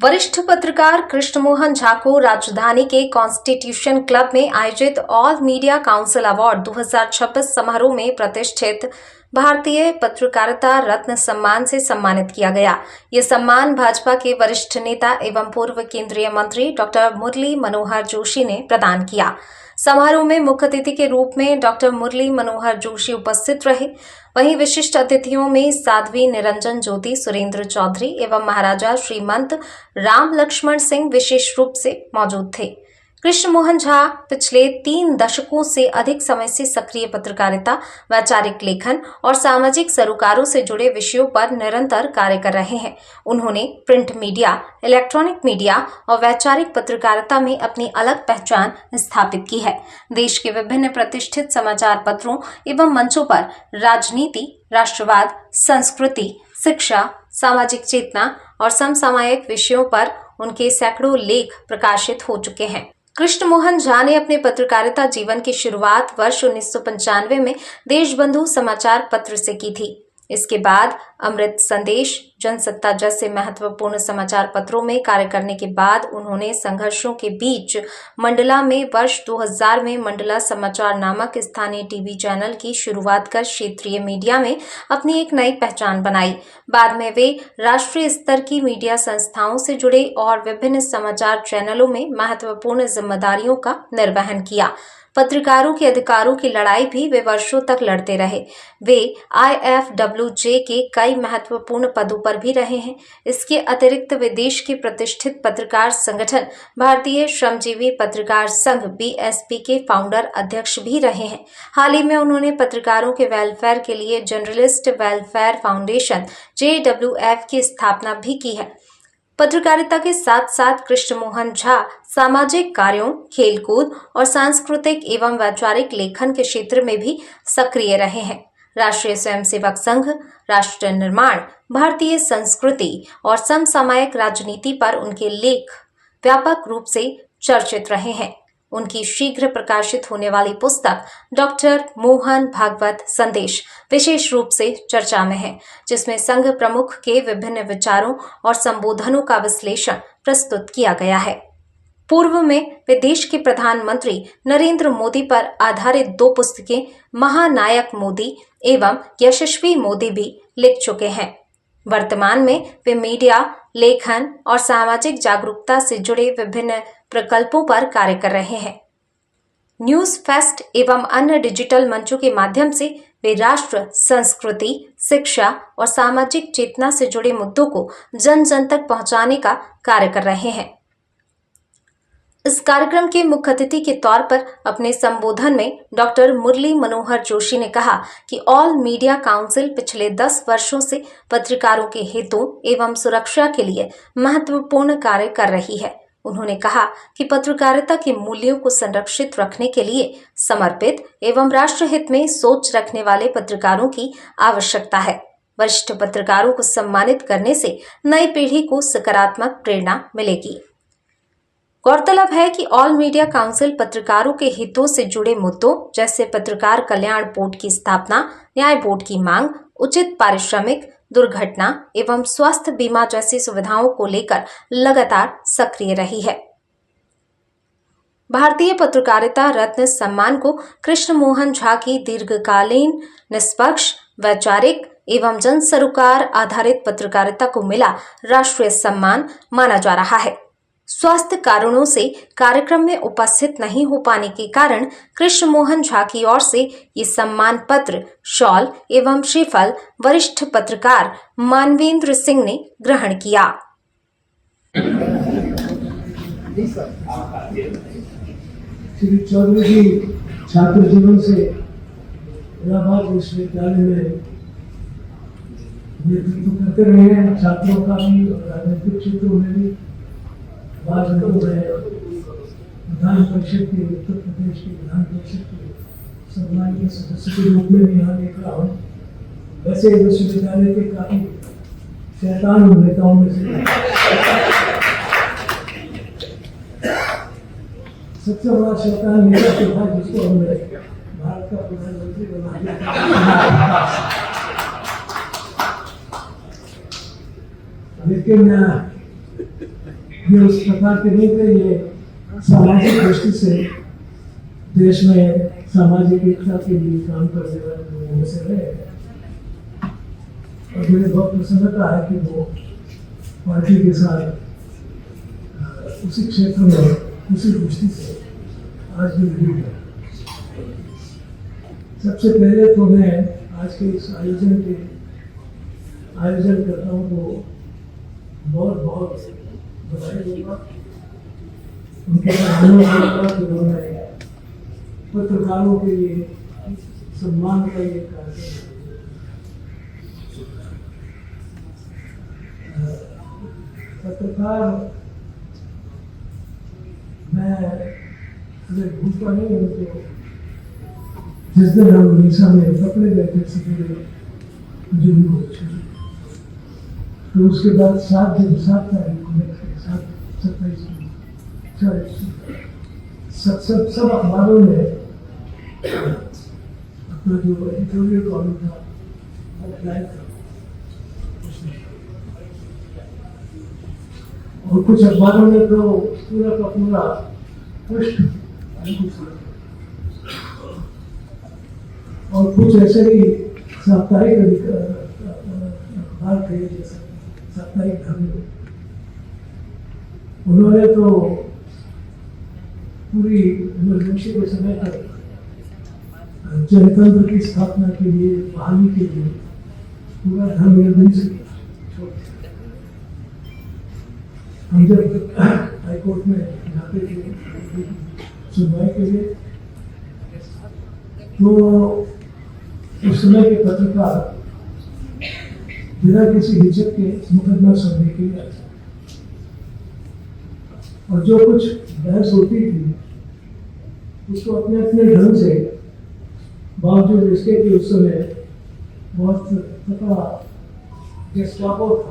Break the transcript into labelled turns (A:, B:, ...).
A: वरिष्ठ पत्रकार कृष्णमोहन झा को राजधानी के कॉन्स्टिट्यूशन क्लब में आयोजित ऑल मीडिया काउंसिल अवार्ड 2026 समारोह में प्रतिष्ठित भारतीय पत्रकारिता रत्न सम्मान से सम्मानित किया गया। ये सम्मान भाजपा के वरिष्ठ नेता एवं पूर्व केंद्रीय मंत्री डॉक्टर मुरली मनोहर जोशी ने प्रदान किया। समारोह में मुख्य अतिथि के रूप में डॉक्टर मुरली मनोहर जोशी उपस्थित रहे। वहीं विशिष्ट अतिथियों में साध्वी निरंजन ज्योति सुरेंद्र चौधरी एवं महाराजा श्रीमंत राम लक्ष्मण सिंह विशेष रूप से मौजूद थे। कृष्णमोहन झा पिछले 3 दशकों से अधिक समय से सक्रिय पत्रकारिता, वैचारिक लेखन और सामाजिक सरोकारों से जुड़े विषयों पर निरंतर कार्य कर रहे हैं। उन्होंने प्रिंट मीडिया, इलेक्ट्रॉनिक मीडिया और वैचारिक पत्रकारिता में अपनी अलग पहचान स्थापित की है। देश के विभिन्न प्रतिष्ठित समाचार पत्रों एवं मंचों पर राजनीति, राष्ट्रवाद, संस्कृति, शिक्षा, सामाजिक चेतना और समसामयिक विषयों पर उनके सैकड़ों लेख प्रकाशित हो चुके हैं। कृष्णमोहन झा ने अपने पत्रकारिता जीवन की शुरुआत वर्ष 1995 में देशबंधु समाचार पत्र से की थी। इसके बाद अमृत संदेश, जनसत्ता जैसे महत्वपूर्ण समाचार पत्रों में कार्य करने के बाद उन्होंने संघर्षों के बीच मंडला में वर्ष 2000 में मंडला समाचार नामक स्थानीय टीवी चैनल की शुरुआत कर क्षेत्रीय मीडिया में अपनी एक नई पहचान बनाई। बाद में वे राष्ट्रीय स्तर की मीडिया संस्थाओं से जुड़े और विभिन्न समाचार चैनलों में महत्वपूर्ण जिम्मेदारियों का निर्वहन किया। पत्रकारों के अधिकारों की लड़ाई भी वे वर्षों तक लड़ते रहे। वे IFWJ के कई महत्वपूर्ण पदों पर भी रहे हैं। इसके अतिरिक्त वे देश के प्रतिष्ठित पत्रकार संगठन भारतीय श्रमजीवी पत्रकार संघ BSP के फाउंडर अध्यक्ष भी रहे हैं। हाल ही में उन्होंने पत्रकारों के वेलफेयर के लिए जर्नलिस्ट वेलफेयर फाउंडेशन JWF की स्थापना भी की है। पत्रकारिता के साथ साथ कृष्णमोहन झा सामाजिक कार्यों, खेलकूद और सांस्कृतिक एवं वैचारिक लेखन के क्षेत्र में भी सक्रिय रहे हैं। राष्ट्रीय स्वयंसेवक संघ, राष्ट्र निर्माण, भारतीय संस्कृति और समसामयिक राजनीति पर उनके लेख व्यापक रूप से चर्चित रहे हैं। उनकी शीघ्र प्रकाशित होने वाली पुस्तक डॉक्टर मोहन भागवत संदेश विशेष रूप से चर्चा में है, जिसमें संघ प्रमुख के विभिन्न विचारों और संबोधनों का विश्लेषण प्रस्तुत किया गया है। पूर्व में वे देश के प्रधानमंत्री नरेंद्र मोदी पर आधारित 2 पुस्तकें महानायक मोदी एवं यशस्वी मोदी भी लिख चुके हैं। वर्तमान में वे मीडिया, लेखन और सामाजिक जागरूकता से जुड़े विभिन्न प्रकल्पों पर कार्य कर रहे हैं। न्यूज फेस्ट एवं अन्य डिजिटल मंचों के माध्यम से वे राष्ट्र, संस्कृति, शिक्षा और सामाजिक चेतना से जुड़े मुद्दों को जन जन तक पहुंचाने का कार्य कर रहे हैं। इस कार्यक्रम के मुख्य अतिथि के तौर पर अपने संबोधन में डॉक्टर मुरली मनोहर जोशी ने कहा कि ऑल मीडिया काउंसिल पिछले 10 वर्षों से पत्रकारों के हितों एवं सुरक्षा के लिए महत्वपूर्ण कार्य कर रही है। उन्होंने कहा कि पत्रकारिता के मूल्यों को संरक्षित रखने के लिए समर्पित एवं राष्ट्रहित में सोच रखने वाले पत्रकारों की आवश्यकता है। वरिष्ठ पत्रकारों को सम्मानित करने से नई पीढ़ी को सकारात्मक प्रेरणा मिलेगी। गौरतलब है कि ऑल मीडिया काउंसिल पत्रकारों के हितों से जुड़े मुद्दों जैसे पत्रकार कल्याण बोर्ड की स्थापना, न्याय बोर्ड की मांग, उचित पारिश्रमिक, दुर्घटना एवं स्वास्थ्य बीमा जैसी सुविधाओं को लेकर लगातार सक्रिय रही है। भारतीय पत्रकारिता रत्न सम्मान को कृष्णमोहन झा की दीर्घकालीन, निष्पक्ष, वैचारिक एवं जन सरोकार आधारित पत्रकारिता को मिला राष्ट्रीय सम्मान माना जा रहा है। स्वास्थ्य कारणों से कार्यक्रम में उपस्थित नहीं हो पाने के कारण कृष्णमोहन झा की ओर से ये सम्मान पत्र, शॉल एवं श्रीफल वरिष्ठ पत्रकार मानवेंद्र सिंह ने ग्रहण किया।
B: श्री चौधरी जी छात्र जीवन से इलाहाबाद विश्वविद्यालय में नेतृत्व करते रहे हैं, छात्रों का भी और राजनीतिक क्षेत्रों में भी। बाद में विधान परिषद के, उत्तर प्रदेश के विधान परिषद के सम्मानीय सदस्य के रूप में भी यहाँ देख रहा हूँ। वैसे विश्वविद्यालय के काफी शैतान नेताओं में से सबसे बड़ा शैतान नेता तो था जिसको हमने भारत का प्रधानमंत्री बना दिया। लेकिन ये उस प्रकार के नहीं थे, ये सामाजिक दृष्टि से देश में सामाजिक एकता के लिए काम करने वाले लोगों में से रहे। और मुझे बहुत प्रसन्नता है कि वो पार्टी के साथ उसी क्षेत्र में उसी दृष्टि से आज भी जुड़ी है। सबसे पहले तो मैं आज के इस आयोजनकर्ताओं को बहुत बहुत बधाई दूंगा। उनके धन्यवाद कि उन्होंने पत्रकारों के लिए सम्मान का ये कार्यक्रम, पत्रकार मैं अगर भूलता नहीं हूँ तो जिस दिन हम उड़ीसा में पकड़े गए थे मुझे भी बहुत अच्छी, तो उसके बाद 7 तारीख को 27 सब अखबारों में अपना जो एडिटोरियल कॉलम था वो अप्लाई था, और कुछ अखबारों में तो पूरा का पूरा पृष्ठ, और कुछ ऐसे ही साप्ताहिक अखबार थे जैसे साप्ताहिक धर्म, उन्होंने तो पूरी इमरजेंसी के समय तक जनतंत्र की स्थापना के लिए, बहाली के लिए पूरा धर्म निर्देश किया। हम जब हाईकोर्ट में जाते थे सुनवाई के लिए, तो उस समय के पत्रकार बिना किसी हिचक के मुकदमा सुनने के लिए आते, और जो कुछ बहस होती थी उसको अपने अपने ढंग से, बावजूद इसके कि उस समय बहुत तगड़ा गेस्टापो था,